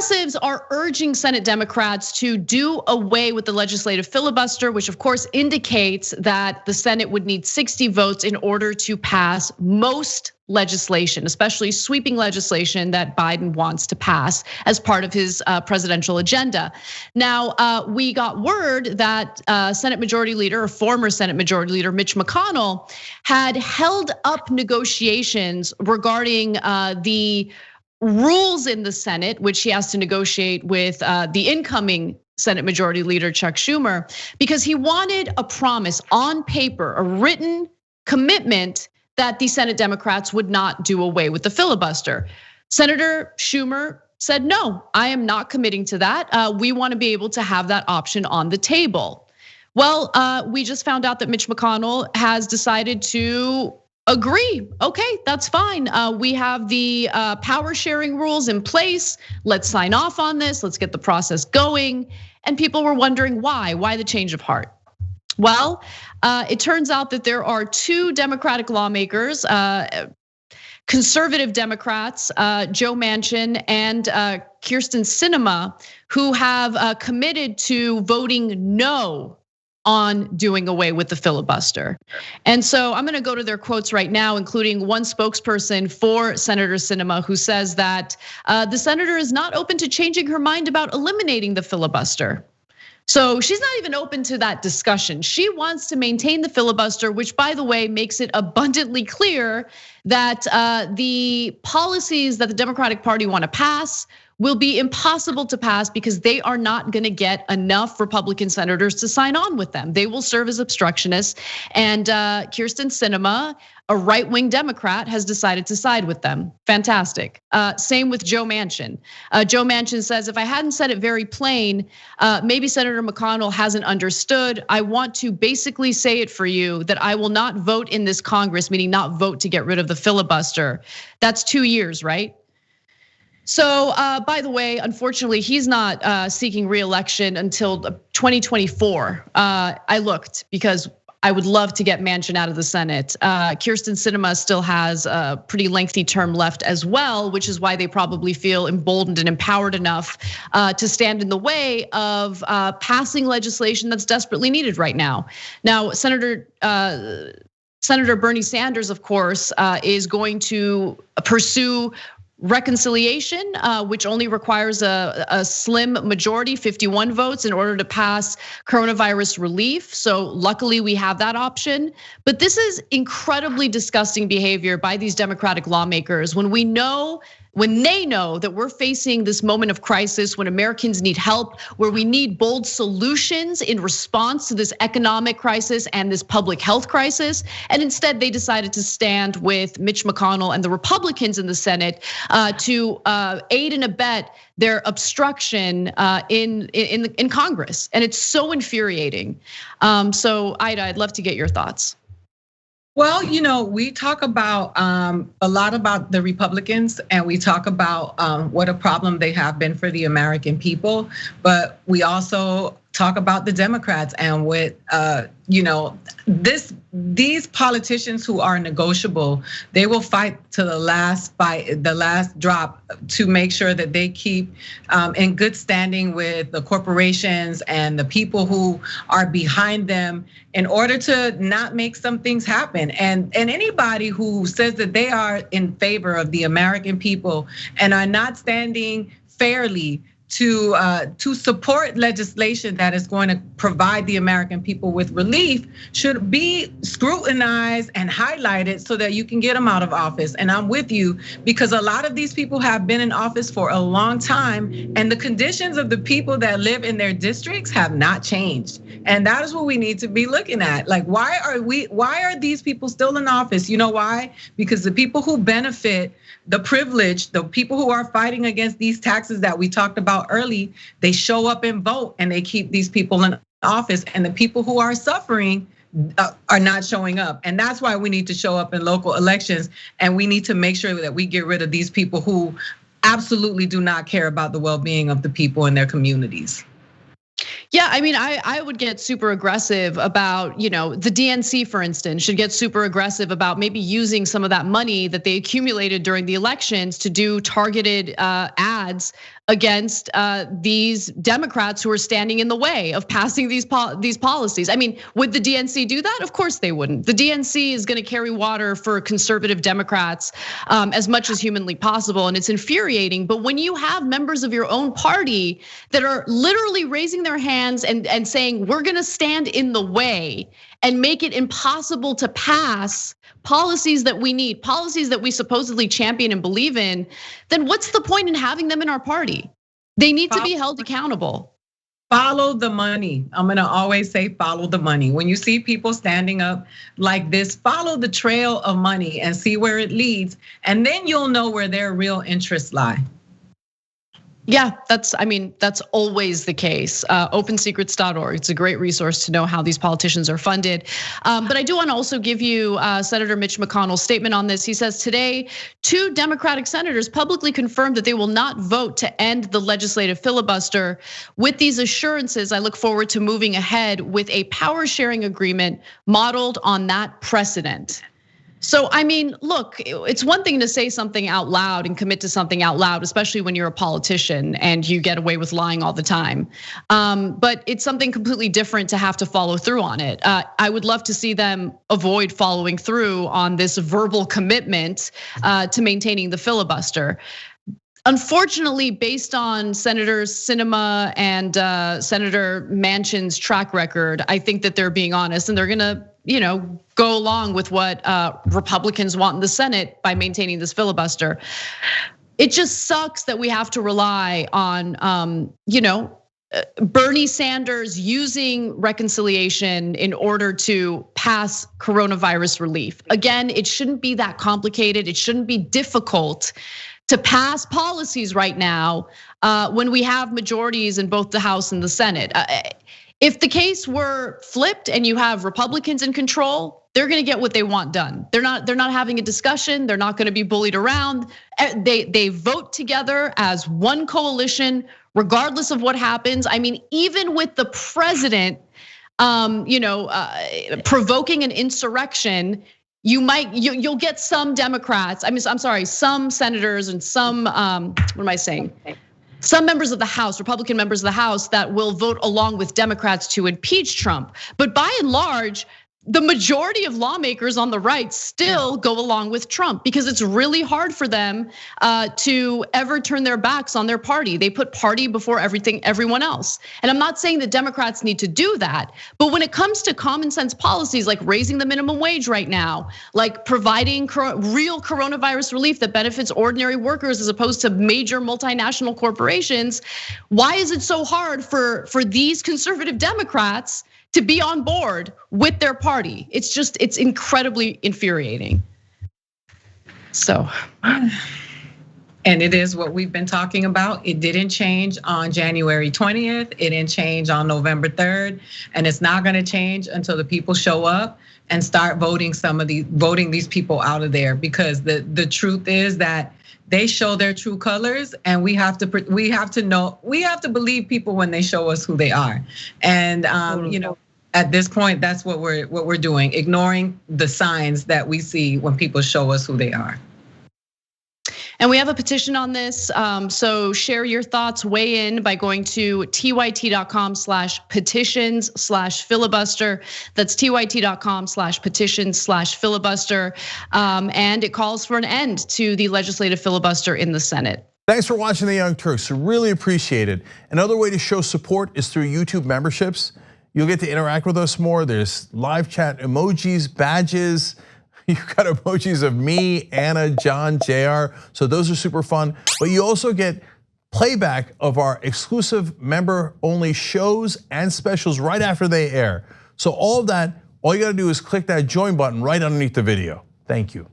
Progressives are urging Senate Democrats to do away with the legislative filibuster, which of course indicates that the Senate would need 60 votes in order to pass most legislation, especially sweeping legislation that Biden wants to pass as part of his presidential agenda. Now, we got word that Senate Majority Leader, or former Senate Majority Leader Mitch McConnell, had held up negotiations regarding the rules in the Senate, which he has to negotiate with the incoming Senate Majority Leader Chuck Schumer, because he wanted a promise on paper, a written commitment that the Senate Democrats would not do away with the filibuster. Senator Schumer said, no, I am not committing to that. We want to be able to have that option on the table. Well, we just found out that Mitch McConnell has decided to agree. Okay, that's fine. We have the power sharing rules in place. Let's sign off on this. Let's get the process going. And people were wondering why the change of heart? Well, it turns out that there are two Democratic lawmakers, conservative Democrats, Joe Manchin and Kyrsten Sinema, who have committed to voting no on doing away with the filibuster. And so I'm gonna go to their quotes right now, including one spokesperson for Senator Sinema, who says that the senator is not open to changing her mind about eliminating the filibuster. So she's not even open to that discussion. She wants to maintain the filibuster, which, by the way, makes it abundantly clear that the policies that the Democratic Party want to pass will be impossible to pass because they are not going to get enough Republican senators to sign on with them. They will serve as obstructionists. And Kyrsten Sinema, a right-wing Democrat, has decided to side with them. Fantastic. Same with Joe Manchin. Joe Manchin says, if I hadn't said it very plain, maybe Senator McConnell hasn't understood. I want to basically say it for you that I will not vote in this Congress, meaning not vote to get rid of the filibuster. That's 2 years, right? So, by the way, unfortunately, he's not seeking re-election until 2024. I looked because I would love to get Manchin out of the Senate. Kyrsten Sinema still has a pretty lengthy term left as well, which is why they probably feel emboldened and empowered enough to stand in the way of passing legislation that's desperately needed right now. Now, Senator Bernie Sanders, of course, is going to pursue reconciliation, which only requires a slim majority, 51 votes, in order to pass coronavirus relief. So luckily we have that option. But this is incredibly disgusting behavior by these Democratic lawmakers when they know that we're facing this moment of crisis, when Americans need help, where we need bold solutions in response to this economic crisis and this public health crisis. And instead they decided to stand with Mitch McConnell and the Republicans in the Senate to aid and abet their obstruction in Congress. And it's so infuriating. So Aida, I'd love to get your thoughts. Well, we talk about a lot about the Republicans, and we talk about what a problem they have been for the American people. But we also talk about the Democrats and with these politicians who are negotiable. They will fight to the last fight, the last drop, to make sure that they keep in good standing with the corporations and the people who are behind them, in order to not make some things happen. And anybody who says that they are in favor of the American people and are not standing fairly to support legislation that is going to provide the American people with relief should be scrutinized and highlighted so that you can get them out of office. And I'm with you, because a lot of these people have been in office for a long time, and the conditions of the people that live in their districts have not changed. And that is what we need to be looking at. Like, why are these people still in office? You know why? Because the people who benefit, the privileged, the people who are fighting against these taxes that we talked about early, they show up and vote, and they keep these people in office. And the people who are suffering are not showing up. And that's why we need to show up in local elections, and we need to make sure that we get rid of these people who absolutely do not care about the well-being of the people in their communities. Yeah, I mean, I would get super aggressive about, the DNC, for instance, should get super aggressive about maybe using some of that money that they accumulated during the elections to do targeted ads against these Democrats who are standing in the way of passing these policies. I mean, would the DNC do that? Of course they wouldn't. The DNC is going to carry water for conservative Democrats as much as humanly possible, and it's infuriating. But when you have members of your own party that are literally raising their hands and saying, we're going to stand in the way and make it impossible to pass policies that we need, policies that we supposedly champion and believe in, then what's the point in having them in our party? They need to be held accountable. Follow the money. I'm gonna always say follow the money. When you see people standing up like this, follow the trail of money and see where it leads. And then you'll know where their real interests lie. Yeah, that's always the case. Opensecrets.org. It's a great resource to know how these politicians are funded. But I do want to also give you Senator Mitch McConnell's statement on this. He says today, 2 Democratic senators publicly confirmed that they will not vote to end the legislative filibuster. With these assurances, I look forward to moving ahead with a power sharing agreement modeled on that precedent. So, I mean, look, it's one thing to say something out loud and commit to something out loud, especially when you're a politician and you get away with lying all the time. But it's something completely different to have to follow through on it. I would love to see them avoid following through on this verbal commitment to maintaining the filibuster. Unfortunately, based on Senator Sinema and Senator Manchin's track record, I think that they're being honest and they're gonna, go along with what Republicans want in the Senate by maintaining this filibuster. It just sucks that we have to rely on, Bernie Sanders using reconciliation in order to pass coronavirus relief. Again, it shouldn't be that complicated. It shouldn't be difficult to pass policies right now when we have majorities in both the House and the Senate. If the case were flipped and you have Republicans in control, they're gonna get what they want done. They're not having a discussion. They're not gonna be bullied around. They vote together as one coalition, regardless of what happens. I mean, even with the president, provoking an insurrection, you'll get some Democrats. Some senators and some some members of the House, Republican members of the House, that will vote along with Democrats to impeach Trump. But by and large, the majority of lawmakers on the right still go along with Trump because it's really hard for them to ever turn their backs on their party. They put party before everyone else. And I'm not saying that Democrats need to do that, but when it comes to common sense policies like raising the minimum wage right now, like providing real coronavirus relief that benefits ordinary workers as opposed to major multinational corporations, why is it so hard for these conservative Democrats to be on board with their party? It's incredibly infuriating. So. And it is what we've been talking about. It didn't change on January 20th. It didn't change on November 3rd. And it's not gonna change until the people show up and start voting these people out of there. Because the truth is that they show their true colors, and we have to believe people when they show us who they are. And at this point, that's what we're doing, ignoring the signs that we see when people show us who they are. And we have a petition on this, so share your thoughts, weigh in by going to tyt.com/petitions/filibuster. That's tyt.com/petitions/filibuster. And it calls for an end to the legislative filibuster in the Senate. Thanks for watching the Young Turks, really appreciate it. Another way to show support is through YouTube memberships. You'll get to interact with us more. There's live chat emojis, badges. You've got emojis of me, Anna, John, JR. So those are super fun. But you also get playback of our exclusive member-only shows and specials right after they air. So all of that, all you gotta do is click that join button right underneath the video. Thank you.